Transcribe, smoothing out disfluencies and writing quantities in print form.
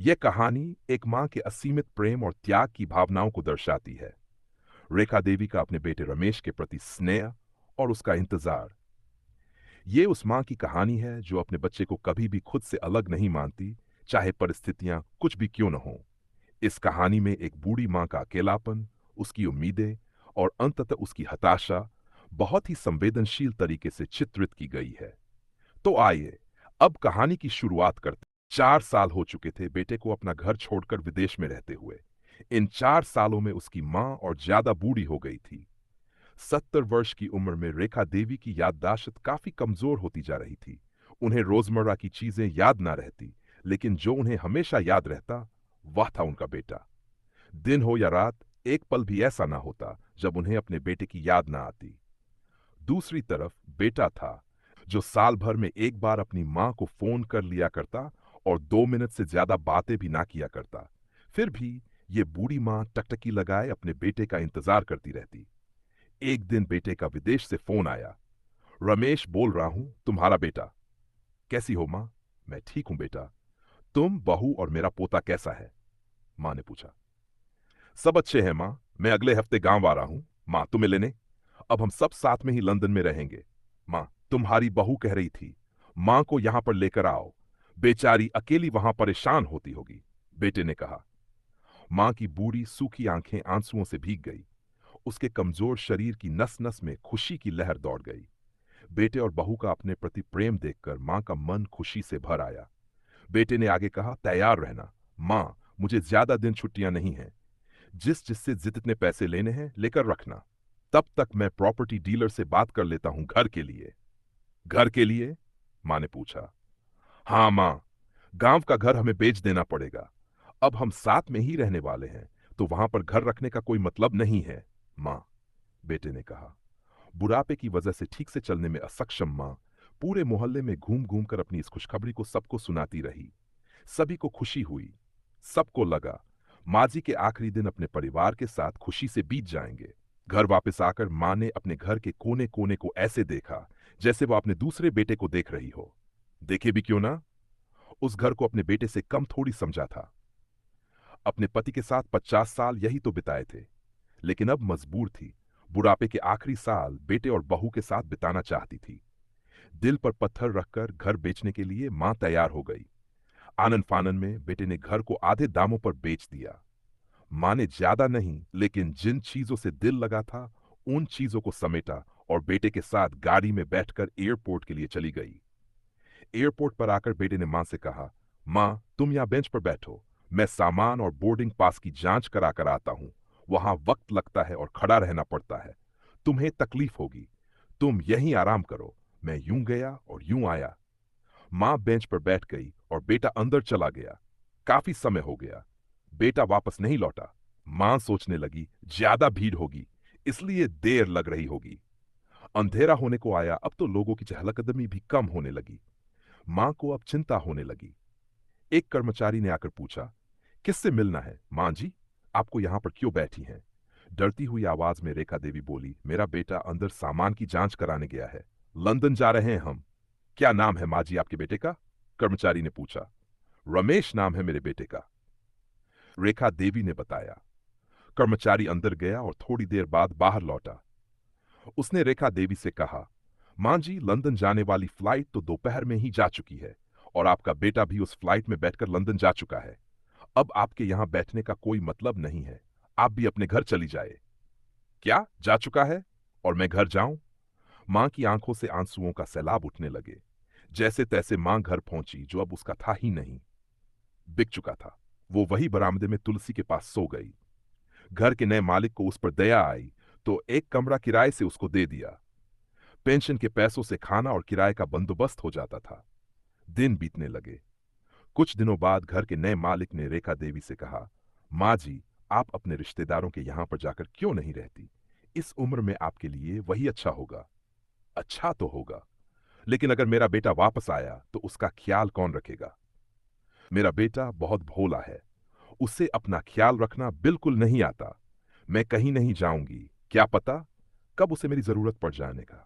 यह कहानी एक मां के असीमित प्रेम और त्याग की भावनाओं को दर्शाती है। रेखा देवी का अपने बेटे रमेश के प्रति स्नेह और उसका इंतजार। ये उस मां की कहानी है जो अपने बच्चे को कभी भी खुद से अलग नहीं मानती, चाहे परिस्थितियां कुछ भी क्यों न हो। इस कहानी में एक बूढ़ी मां का अकेलापन, उसकी उम्मीदें और अंततः उसकी हताशा बहुत ही संवेदनशील तरीके से चित्रित की गई है। तो आइए अब कहानी की शुरुआत करते। 4 साल हो चुके थे बेटे को अपना घर छोड़कर विदेश में रहते हुए। इन 4 सालों में उसकी मां और ज्यादा बूढ़ी हो गई थी। 70 वर्ष की उम्र में रेखा देवी की याददाश्त काफी कमजोर होती जा रही थी। उन्हें रोजमर्रा की चीजें याद ना रहती, लेकिन जो उन्हें हमेशा याद रहता वह था उनका बेटा। दिन हो या रात, एक पल भी ऐसा ना होता जब उन्हें अपने बेटे की याद ना आती। दूसरी तरफ बेटा था, जो साल भर में एक बार अपनी मां को फोन कर लिया करता और 2 मिनट से ज्यादा बातें भी ना किया करता। फिर भी ये बूढ़ी मां टकटकी लगाए अपने बेटे का इंतजार करती रहती। एक दिन बेटे का विदेश से फोन आया। रमेश बोल रहा हूं, तुम्हारा बेटा। कैसी हो मां? मैं ठीक हूं बेटा। तुम, बहू और मेरा पोता कैसा है? मां ने पूछा। सब अच्छे हैं मां, मैं अगले हफ्ते गांव आ रहा हूं मां तुम्हें लेने। अब हम सब साथ में ही लंदन में रहेंगे। मां, तुम्हारी बहू कह रही थी मां को यहां पर लेकर आओ, बेचारी अकेली वहां परेशान होती होगी, बेटे ने कहा। मां की बूढ़ी सूखी आंखें आंसुओं से भीग गई। उसके कमजोर शरीर की नस नस में खुशी की लहर दौड़ गई। बेटे और बहू का अपने प्रति प्रेम देखकर मां का मन खुशी से भर आया। बेटे ने आगे कहा, तैयार रहना मां, मुझे ज्यादा दिन छुट्टियां नहीं हैं। जिससे जितने पैसे लेने हैं लेकर रखना। तब तक मैं प्रॉपर्टी डीलर से बात कर लेता हूं घर के लिए। घर के लिए? मां ने पूछा। हाँ मां, गांव का घर हमें बेच देना पड़ेगा। अब हम साथ में ही रहने वाले हैं, तो वहां पर घर रखने का कोई मतलब नहीं है मां, बेटे ने कहा। बुढ़ापे की वजह से ठीक से चलने में असक्षम मां पूरे मोहल्ले में घूम घूम कर अपनी इस खुशखबरी को सबको सुनाती रही। सभी को खुशी हुई। सबको लगा माजी के आखिरी दिन अपने परिवार के साथ खुशी से बीत जाएंगे। घर वापस आकर मां ने अपने घर के कोने कोने को ऐसे देखा जैसे वह अपने दूसरे बेटे को देख रही हो। देखे भी क्यों ना, उस घर को अपने बेटे से कम थोड़ी समझा था। अपने पति के साथ 50 साल यही तो बिताए थे, लेकिन अब मजबूर थी। बुढ़ापे के आखिरी साल बेटे और बहू के साथ बिताना चाहती थी। दिल पर पत्थर रखकर घर बेचने के लिए मां तैयार हो गई। आनन फानन में बेटे ने घर को आधे दामों पर बेच दिया। मां ने ज्यादा नहीं, लेकिन जिन चीजों से दिल लगा था उन चीजों को समेटा और बेटे के साथ गाड़ी में बैठकर एयरपोर्ट के लिए चली गई। एयरपोर्ट पर आकर बेटे ने मां से कहा, मां तुम यहां बेंच पर बैठो, मैं सामान और बोर्डिंग पास की जांच करा कर आता हूं। वहां वक्त लगता है और खड़ा रहना पड़ता है, तुम्हें तकलीफ होगी, तुम यहीं आराम करो। मैं यूं गया और यूं आया। मां बेंच पर बैठ गई और बेटा अंदर चला गया। काफी समय हो गया, बेटा वापस नहीं लौटा। मां सोचने लगी ज्यादा भीड़ होगी, इसलिए देर लग रही होगी। अंधेरा होने को आया, अब तो लोगों की चहलकदमी भी कम होने लगी। मां को अब चिंता होने लगी। एक कर्मचारी ने आकर पूछा, किससे मिलना है मां जी? आपको यहां पर क्यों बैठी हैं? डरती हुई आवाज में रेखा देवी बोली, मेरा बेटा अंदर सामान की जांच कराने गया है। लंदन जा रहे हैं हम। क्या नाम है मां जी आपके बेटे का? कर्मचारी ने पूछा। रमेश नाम है मेरे बेटे का, रेखा देवी ने बताया। कर्मचारी अंदर गया और थोड़ी देर बाद बाहर लौटा। उसने रेखा देवी से कहा, मां जी लंदन जाने वाली फ्लाइट तो दोपहर में ही जा चुकी है और आपका बेटा भी उस फ्लाइट में बैठकर लंदन जा चुका है। अब आपके यहां बैठने का कोई मतलब नहीं है, आप भी अपने घर चली जाए। क्या जा चुका है और मैं घर जाऊं? मां की आंखों से आंसुओं का सैलाब उठने लगे। जैसे तैसे मां घर पहुंची, जो अब उसका था ही नहीं, बिक चुका था। वो वही बरामदे में तुलसी के पास सो गई। घर के नए मालिक को उस पर दया आई तो एक कमरा किराए से उसको दे दिया। पेंशन के पैसों से खाना और किराए का बंदोबस्त हो जाता था। दिन बीतने लगे। कुछ दिनों बाद घर के नए मालिक ने रेखा देवी से कहा, मां जी आप अपने रिश्तेदारों के यहां पर जाकर क्यों नहीं रहती? इस उम्र में आपके लिए वही अच्छा होगा। अच्छा तो होगा, लेकिन अगर मेरा बेटा वापस आया तो उसका ख्याल कौन रखेगा? मेरा बेटा बहुत भोला है, उसे अपना ख्याल रखना बिल्कुल नहीं आता। मैं कहीं नहीं जाऊंगी, क्या पता कब उसे मेरी जरूरत पड़ जाने का।